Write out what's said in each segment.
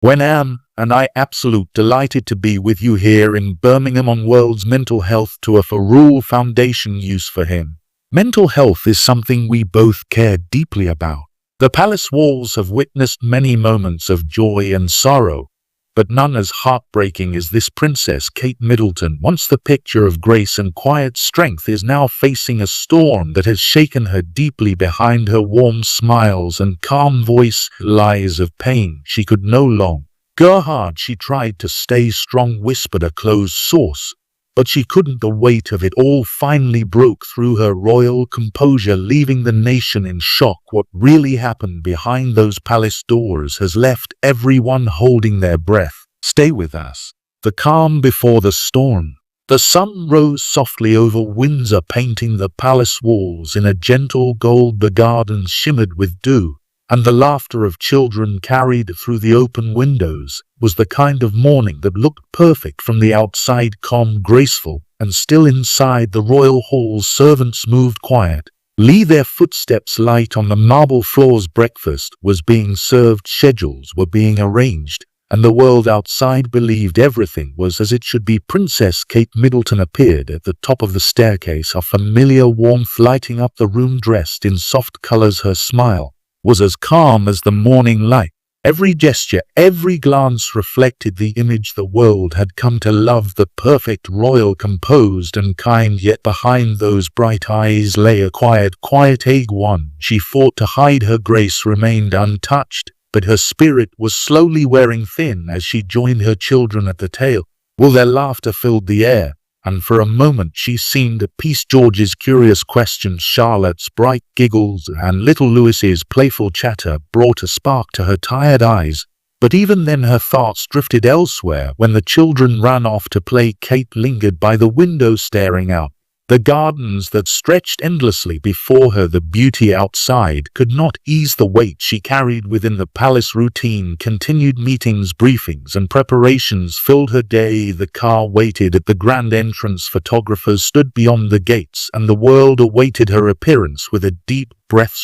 When Anne and I absolute delighted to be with you here in Birmingham on World's Mental Health Tour for Rural Foundation use for him. Mental health is something we both care deeply about. The palace walls have witnessed many moments of joy and sorrow, but none as heartbreaking as this Princess Kate Middleton. Once the picture of grace and quiet strength is now facing a storm that has shaken her deeply. Behind her warm smiles and calm voice lies of pain she could no longer go hard. She tried to stay strong, whispered a closed source, but she couldn't. The weight of it all finally broke through her royal composure, leaving the nation in shock. What really happened behind those palace doors has left everyone holding their breath. Stay with us. The calm before the storm. The sun rose softly over Windsor, painting the palace walls in a gentle gold. The gardens shimmered with dew, and the laughter of children carried through the open windows. Was the kind of morning that looked perfect from the outside, calm, graceful, and still inside the royal halls. Servants moved quietly, their footsteps light on the marble floors. Breakfast was being served, schedules were being arranged, and the world outside believed everything was as it should be. Princess Kate Middleton appeared at the top of the staircase, a familiar warmth lighting up the room. Dressed in soft colors, her smile was as calm as the morning light. Every gesture, every glance reflected the image the world had come to love, the perfect royal, composed and kind. Yet behind those bright eyes lay a quiet ache. One she fought to hide. Her grace remained untouched, but her spirit was slowly wearing thin as she joined her children at the table. Well, their laughter filled the air, and for a moment she seemed at peace. George's curious questions, Charlotte's bright giggles, and little Louis's playful chatter brought a spark to her tired eyes. But even then her thoughts drifted elsewhere. When the children ran off to play, Kate lingered by the window, staring out the gardens that stretched endlessly before her. The beauty outside could not ease the weight she carried within. The palace routine continued. Meetings, briefings, and preparations filled her day. The car waited at the grand entrance. Photographers stood beyond the gates, and the world awaited her appearance with a deep breath.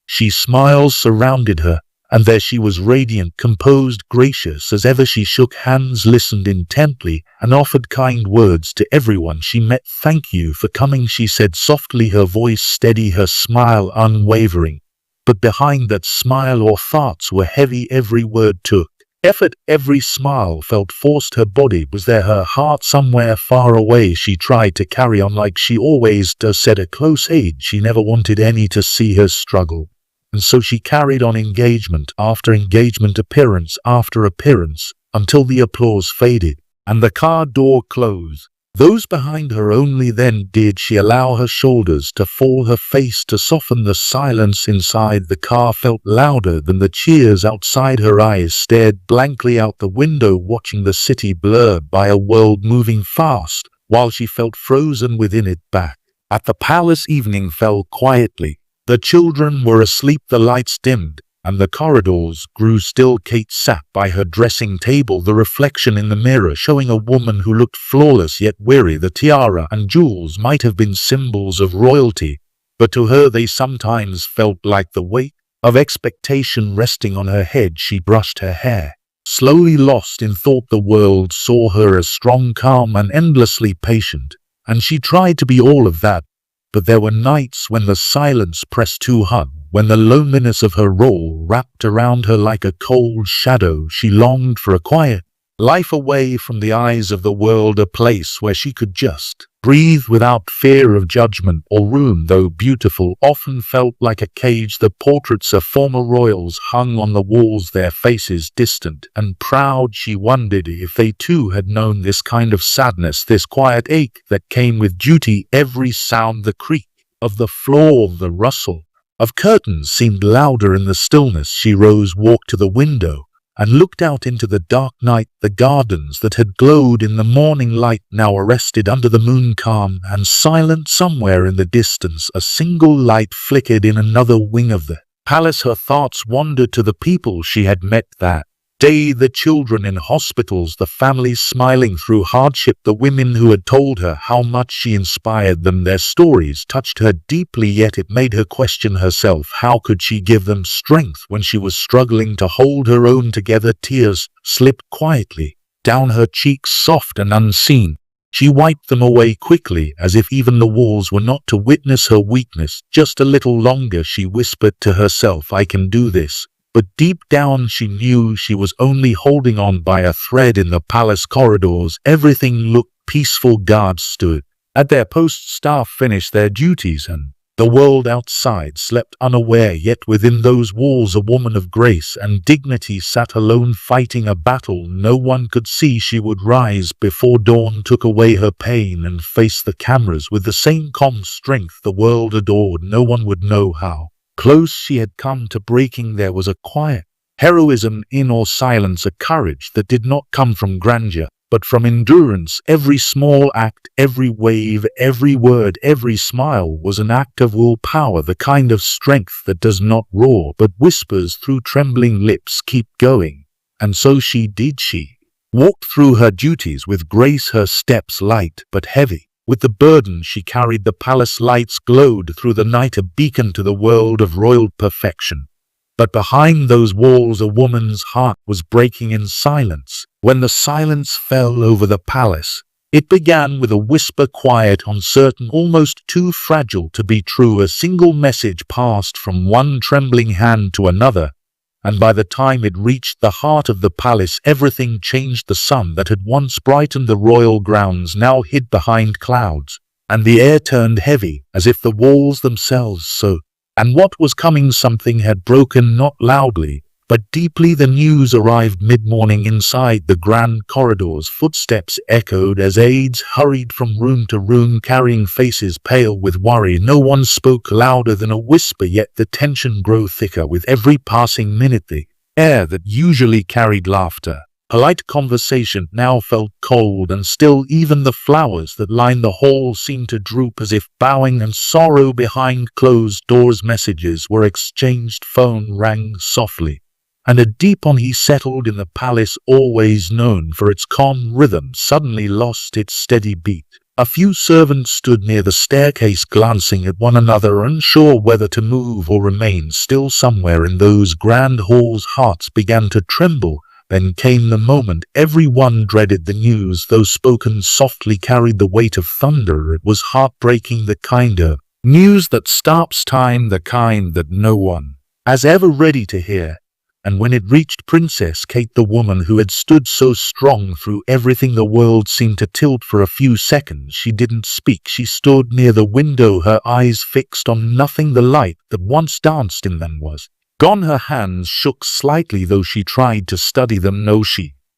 She smiles surrounded her, and there she was, radiant, composed, gracious as ever. She shook hands, listened intently, and offered kind words to everyone she met. "Thank you for coming," she said softly, her voice steady, her smile unwavering. But behind that smile her thoughts were heavy. Every word took effort, every smile felt forced. Her body was there, her heart somewhere far away. She tried to carry on like she always does. At a close age, she never wanted any to see her struggle. And so she carried on, engagement after engagement, appearance after appearance, until the applause faded and the car door closed. Those behind her only then did she allow her shoulders to fall, her face to soften. The silence inside the car felt louder than the cheers outside. Her eyes stared blankly out the window, watching the city blurred by a world moving fast, while she felt frozen within it. Back at the palace, evening fell quietly. The children were asleep, the lights dimmed, and the corridors grew still. Kate sat by her dressing table, the reflection in the mirror showing a woman who looked flawless yet weary. The tiara and jewels might have been symbols of royalty, but to her they sometimes felt like the weight of expectation resting on her head. She brushed her hair, slowly lost in thought. The world saw her as strong, calm, and endlessly patient, and she tried to be all of that. But there were nights when the silence pressed too hard, when the loneliness of her role wrapped around her like a cold shadow. She longed for a quiet life away from the eyes of the world, a place where she could just breathe without fear of judgment. Or room, though beautiful, often felt like a cage. The portraits of former royals hung on the walls, their faces distant and proud. She wondered if they too had known this kind of sadness, this quiet ache that came with duty. Every sound, the creak of the floor, the rustle of curtains, seemed louder in the stillness. She rose, walked to the window, and looked out into the dark night. The gardens that had glowed in the morning light now arrested under the moon, calm and silent. Somewhere in the distance a single light flickered in another wing of the palace. Her thoughts wandered to the people she had met that day, the children in hospitals, the families smiling through hardship, the women who had told her how much she inspired them. Their stories touched her deeply, yet it made her question herself. How could she give them strength when she was struggling to hold her own together? Tears slipped quietly down her cheeks, soft and unseen. She wiped them away quickly, as if even the walls were not to witness her weakness. Just a little longer, she whispered to herself, I can do this. But deep down she knew she was only holding on by a thread. In the palace corridors, everything looked peaceful. Guards stood at their posts, staff finished their duties, and the world outside slept unaware. Yet within those walls a woman of grace and dignity sat alone, fighting a battle no one could see. She would rise before dawn, took away her pain, and face the cameras with the same calm strength the world adored. No one would know how close she had come to breaking. There was a quiet heroism in or silence, a courage that did not come from grandeur, but from endurance. Every small act, every wave, every word, every smile was an act of willpower, the kind of strength that does not roar but whispers through trembling lips, keep going. And so she did. She walked through her duties with grace, her steps light but heavy with the burden she carried. The palace lights glowed through the night, a beacon to the world of royal perfection. But behind those walls a woman's heart was breaking in silence. When the silence fell over the palace, it began with a whisper, quiet, uncertain, almost too fragile to be true. A single message passed from one trembling hand to another, and by the time it reached the heart of the palace, everything changed. The sun that had once brightened the royal grounds now hid behind clouds, and the air turned heavy, as if the walls themselves so. And what was coming? Something had broken, not loudly, but deeply. The news arrived mid-morning. Inside the grand corridors, footsteps echoed as aides hurried from room to room, carrying faces pale with worry. No one spoke louder than a whisper, yet the tension grew thicker with every passing minute. The air that usually carried laughter, polite conversation, now felt cold and still. Even the flowers that lined the hall seemed to droop, as if bowing, and sorrow behind closed doors. Messages were exchanged, phone rang softly, and a deep unease settled in the palace, always known for its calm rhythm, suddenly lost its steady beat. A few servants stood near the staircase, glancing at one another, unsure whether to move or remain still. Somewhere in those grand halls, hearts began to tremble. Then came the moment everyone dreaded. The news, though spoken softly, carried the weight of thunder. It was heartbreaking, the kind of news that stops time, the kind that no one has ever ready to hear. And when it reached Princess Kate, the woman who had stood so strong through everything, the world seemed to tilt for a few seconds. She didn't speak. She stood near the window, her eyes fixed on nothing. The light that once danced in them was gone. Her hands shook slightly, though she tried to study them. No,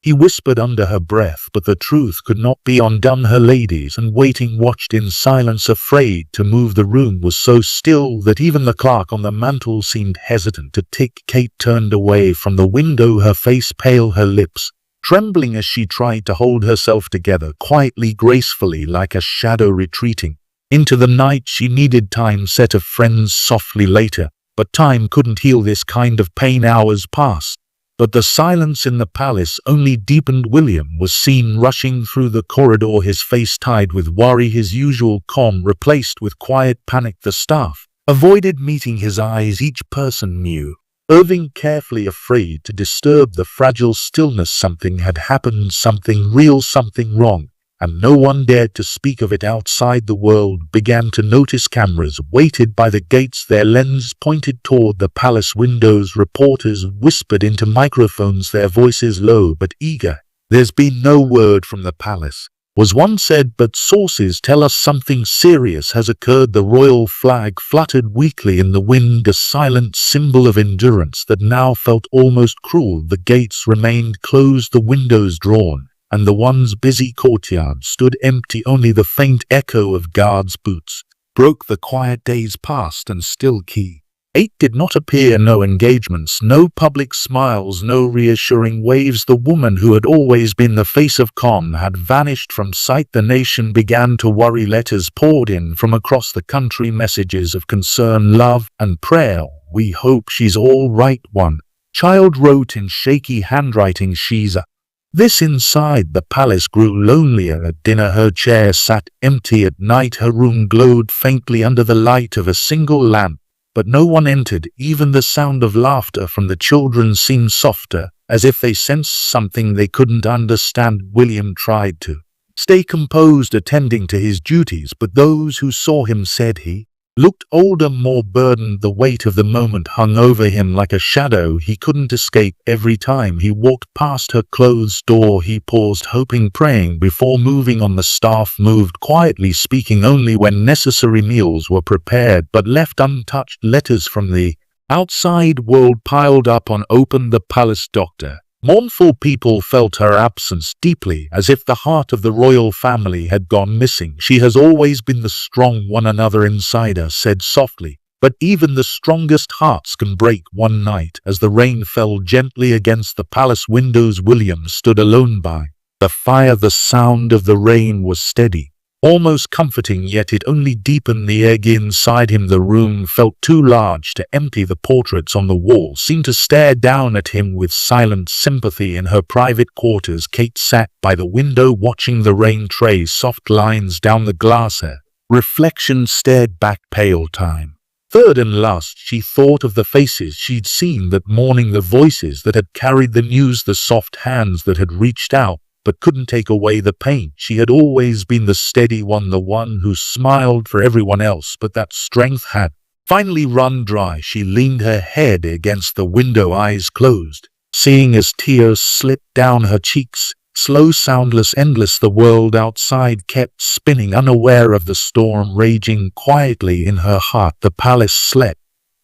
he whispered under her breath, but the truth could not be undone. Her ladies and waiting watched in silence, afraid to move. The room was so still that even the clock on the mantel seemed hesitant to tick. Kate turned away from the window, her face pale, her lips trembling as she tried to hold herself together, quietly, gracefully, like a shadow retreating into the night. She needed time, said her friends softly later. But time couldn't heal this kind of pain. Hours passed, but the silence in the palace only deepened. William was seen rushing through the corridor, his face tied with worry, his usual calm replaced with quiet panic. The staff avoided meeting his eyes, each person knew. Irving carefully, afraid to disturb the fragile stillness. Something had happened, something real, something wrong, and no one dared to speak of it. Outside, the world began to notice. Cameras waited by the gates, their lenses pointed toward the palace windows. Reporters whispered into microphones, their voices low but eager. There's been no word from the palace, was one said, but sources tell us something serious has occurred. The royal flag fluttered weakly in the wind, a silent symbol of endurance that now felt almost cruel. The gates remained closed, the windows drawn, and the once busy courtyard stood empty. Only the faint echo of guards' boots broke the quiet. Days passed, and still Kate did not appear. No engagements, no public smiles, no reassuring waves. The woman who had always been the face of calm had vanished from sight. The nation began to worry. Letters poured in from across the country, messages of concern, love, and prayer. We hope she's all right, one child wrote in shaky handwriting, "She's a..." This inside the palace grew lonelier. At dinner her chair sat empty. At night her room glowed faintly under the light of a single lamp, but no one entered. Even the sound of laughter from the children seemed softer, as if they sensed something they couldn't understand. William tried to stay composed, attending to his duties, but those who saw him said he looked older, more burdened. The weight of the moment hung over him like a shadow he couldn't escape. Every time he walked past her closed door, he paused, hoping, praying before moving on. The staff moved quietly, speaking only when necessary. Meals were prepared but left untouched. Letters from the outside world piled up on open. The palace doctor. Mournful people felt her absence deeply, as if the heart of the royal family had gone missing. "She has always been the strong one," another insider said softly, "but even the strongest hearts can break." One night, as the rain fell gently against the palace windows, William stood alone by the fire. The sound of the rain was steady, almost comforting, yet it only deepened the egg inside him. The room felt too large to empty. The portraits on the wall seemed to stare down at him with silent sympathy. In her private quarters, Kate sat by the window watching the rain trace soft lines down the glass. Her reflection stared back. Pale time. Third and last, she thought of the faces she'd seen that morning, the voices that had carried the news, the soft hands that had reached out but couldn't take away the pain. She had always been the steady one, the one who smiled for everyone else, but that strength had finally run dry. She leaned her head against the window, eyes closed, seeing as tears slipped down her cheeks. Slow, soundless, endless, the world outside kept spinning, unaware of the storm raging quietly in her heart. The palace slept,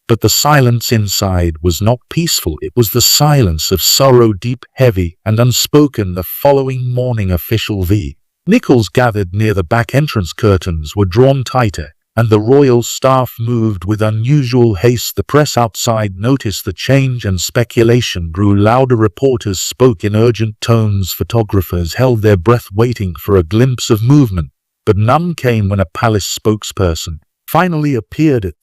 but the silence inside was not peaceful. It was the silence of sorrow, deep, heavy, and unspoken. The following morning, official V. Nichols gathered near the back entrance. Curtains were drawn tighter, and the royal staff moved with unusual haste. The press outside noticed the change, and speculation grew louder. Reporters spoke in urgent tones. Photographers held their breath, waiting for a glimpse of movement, but none came. When a palace spokesperson finally appeared at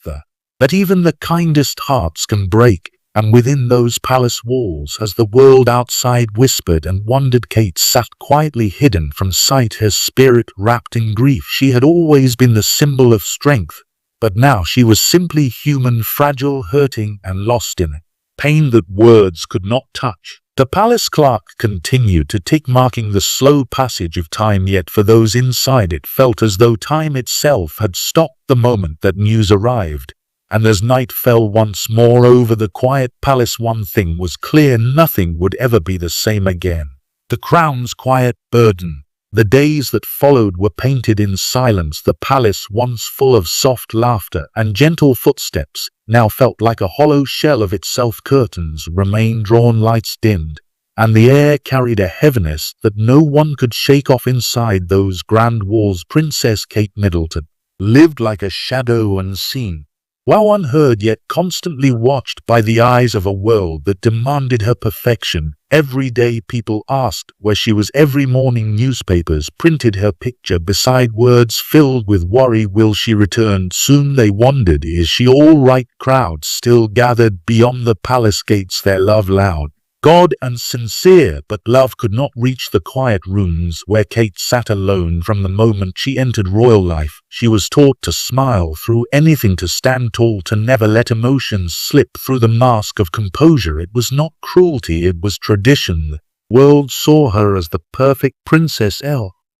that even the kindest hearts can break, and within those palace walls, as the world outside whispered and wondered, Kate sat quietly, hidden from sight, her spirit wrapped in grief. She had always been the symbol of strength, but now she was simply human, fragile, hurting, and lost in a pain that words could not touch. The palace clock continued to tick, marking the slow passage of time, yet for those inside it felt as though time itself had stopped the moment that news arrived. And as night fell once more over the quiet palace, one thing was clear: nothing would ever be the same again. The crown's quiet burden. The days that followed were painted in silence. The palace, once full of soft laughter and gentle footsteps, now felt like a hollow shell of itself. Curtains remained drawn, lights dimmed, and the air carried a heaviness that no one could shake off. Inside those grand walls, Princess Kate Middleton lived like a shadow, unseen, while unheard, yet constantly watched by the eyes of a world that demanded her perfection. Every day people asked where she was. Every morning newspapers printed her picture beside words filled with worry. Will she return soon? They wondered. Is she all right? Crowds still gathered beyond the palace gates, their love loud, God and sincere, but love could not reach the quiet rooms where Kate sat alone. From the moment she entered royal life, she was taught to smile through anything, to stand tall, to never let emotions slip through the mask of composure. It was not cruelty, it was tradition. The world saw her as the perfect Princess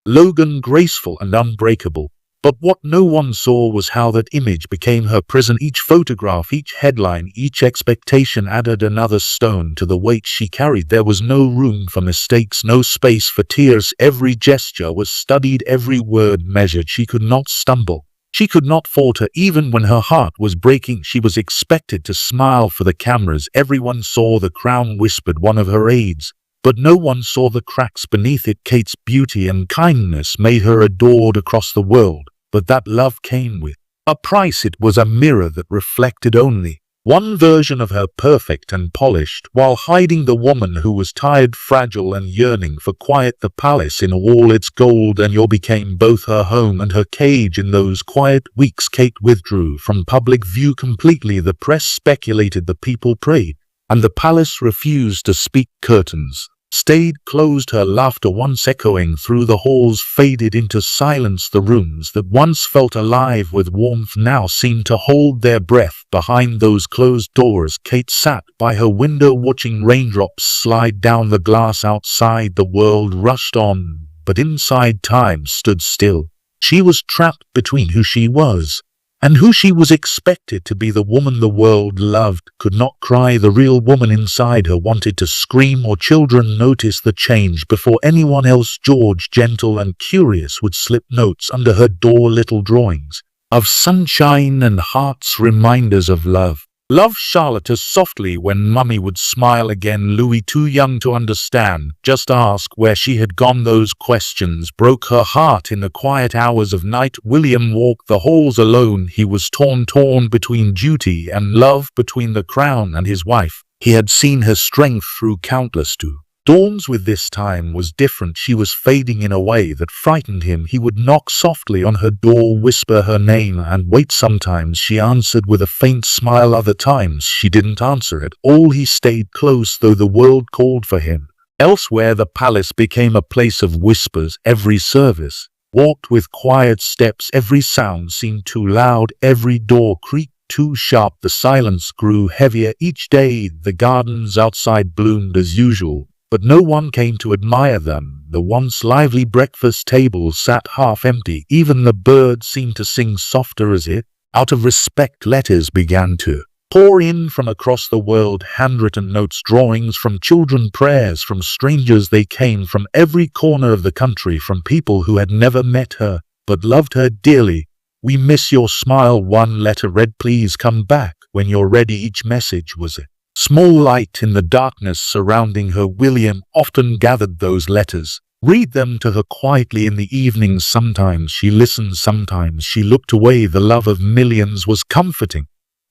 Logan, graceful and unbreakable. But what no one saw was how that image became her prison. Each photograph, each headline, each expectation added another stone to the weight she carried. There was no room for mistakes, no space for tears. Every gesture was studied, every word measured. She could not stumble. She could not falter. Even when her heart was breaking, she was expected to smile for the cameras. Everyone saw the crown, whispered one of her aides, but no one saw the cracks beneath it. Kate's beauty and kindness made her adored across the world, but that love came with a price. It was a mirror that reflected only one version of her, perfect and polished, while hiding the woman who was tired, fragile, and yearning for quiet. The palace in all its gold and yore became both her home and her cage. In those quiet weeks, Kate withdrew from public view completely. The press speculated, the people prayed, And the palace refused to speak. Curtains stayed closed, her laughter once echoing through the halls faded into silence. The rooms that once felt alive with warmth now seemed to hold their breath behind those closed doors. Kate sat by her window watching raindrops slide down the glass outside. The world rushed on, but inside time stood still. She was trapped between who she was and who she was expected to be. The woman the world loved could not cry. The real woman inside her wanted to scream. Or children noticed the change before anyone else. George, gentle and curious, would slip notes under her door, little drawings of sunshine and hearts, reminders of love. Love Charlotte as softly when Mummy would smile again. Louis, too young to understand, just ask where she had gone. Those questions broke her heart in the quiet hours of night. William walked the halls alone. He was torn between duty and love, between the crown and his wife. He had seen her strength through countless dawns. With this time was different. She was fading in a way that frightened him. He would knock softly on her door, whisper her name, and wait. Sometimes she answered with a faint smile, other times she didn't answer at all. He stayed close, though the world called for him. Elsewhere, the palace became a place of whispers. Every service walked with quiet steps. Every sound seemed too loud. Every door creaked too sharp. The silence grew heavier each day. The gardens outside bloomed as usual, but no one came to admire them. The once lively breakfast table sat half empty. Even the birds seemed to sing softer as if, out of respect, letters began to pour in from across the world. Handwritten notes, drawings from children, prayers from strangers. They came from every corner of the country, from people who had never met her but loved her dearly. "We miss your smile," one letter read. "Please come back when you're ready." Each message was a small light in the darkness surrounding her. William often gathered those letters, read them to her quietly in the evenings. Sometimes she listened, sometimes she looked away. The love of millions was comforting,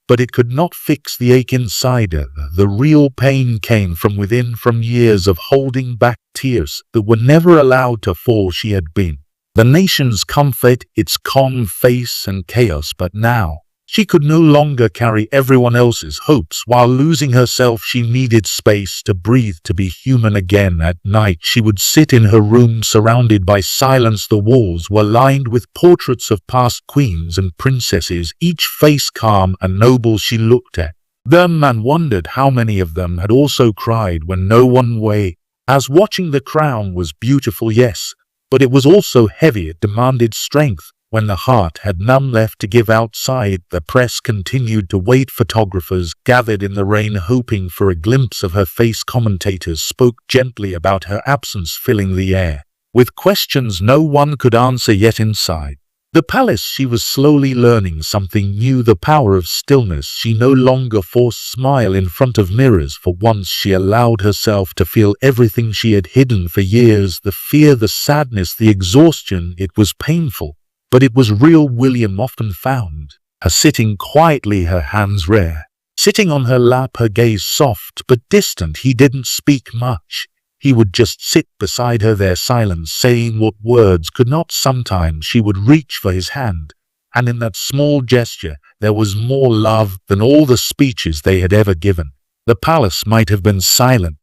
but it could not fix the ache inside her. The real pain came from within, from years of holding back tears that were never allowed to fall. She had been the nation's comfort, its calm face and chaos, but now she could no longer carry everyone else's hopes while losing herself. She needed space to breathe, to be human again. At night she would sit in her room surrounded by silence. The walls were lined with portraits of past queens and princesses, each face calm and noble. She looked at them and wondered how many of them had also cried when no one way. As watching the crown was beautiful, yes, but it was also heavy. It demanded strength. When the heart had none left to give outside, the press continued to wait. Photographers gathered in the rain hoping for a glimpse of her face. Commentators spoke gently about her absence, filling the air with questions no one could answer. Yet inside the palace she was slowly learning something new, the power of stillness. She no longer forced smile in front of mirrors. For once she allowed herself to feel everything she had hidden for years, the fear, the sadness, the exhaustion. It was painful, but it was real. William often found her sitting quietly, her hands rare, sitting on her lap, her gaze soft but distant. He didn't speak much. He would just sit beside her, their silence saying what words could not. Sometimes she would reach for his hand, and in that small gesture there was more love than all the speeches they had ever given. The palace might have been silent,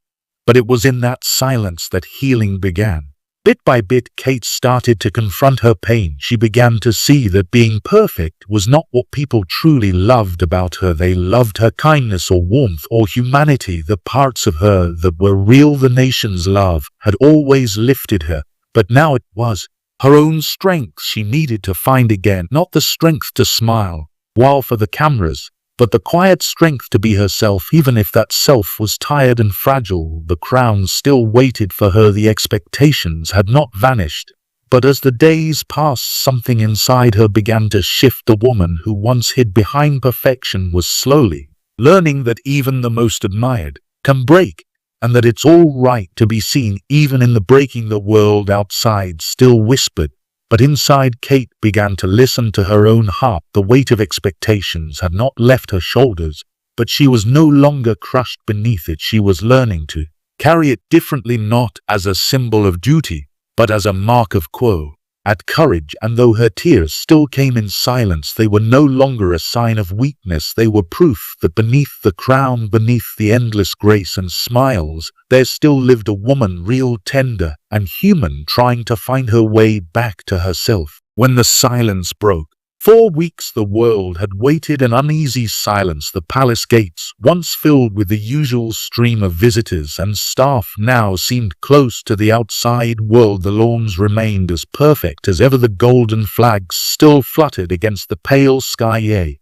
but it was in that silence that healing began. Bit by bit, Kate started to confront her pain. She began to see that being perfect was not what people truly loved about her. They loved her kindness or warmth or humanity, the parts of her that were real. The nation's love had always lifted her, but now it was her own strength she needed to find again. Not the strength to smile while for the cameras, but the quiet strength to be herself, even if that self was tired and fragile. The crown still waited for her. The expectations had not vanished. But as the days passed, something inside her began to shift. The woman who once hid behind perfection was slowly learning that even the most admired can break, and that it's all right to be seen even in the breaking. The world outside still whispered, but inside Kate began to listen to her own heart. The weight of expectations had not left her shoulders, but she was no longer crushed beneath it. She was learning to carry it differently, not as a symbol of duty, but as a mark of at courage, and though her tears still came in silence, they were no longer a sign of weakness. They were proof that beneath the crown, beneath the endless grace and smiles, there still lived a woman, real, tender, and human, trying to find her way back to herself. When the silence broke, 4 weeks the world had waited in uneasy silence. The palace gates, once filled with the usual stream of visitors and staff, now seemed close to the outside world. The lawns remained as perfect as ever. The golden flags still fluttered against the pale sky.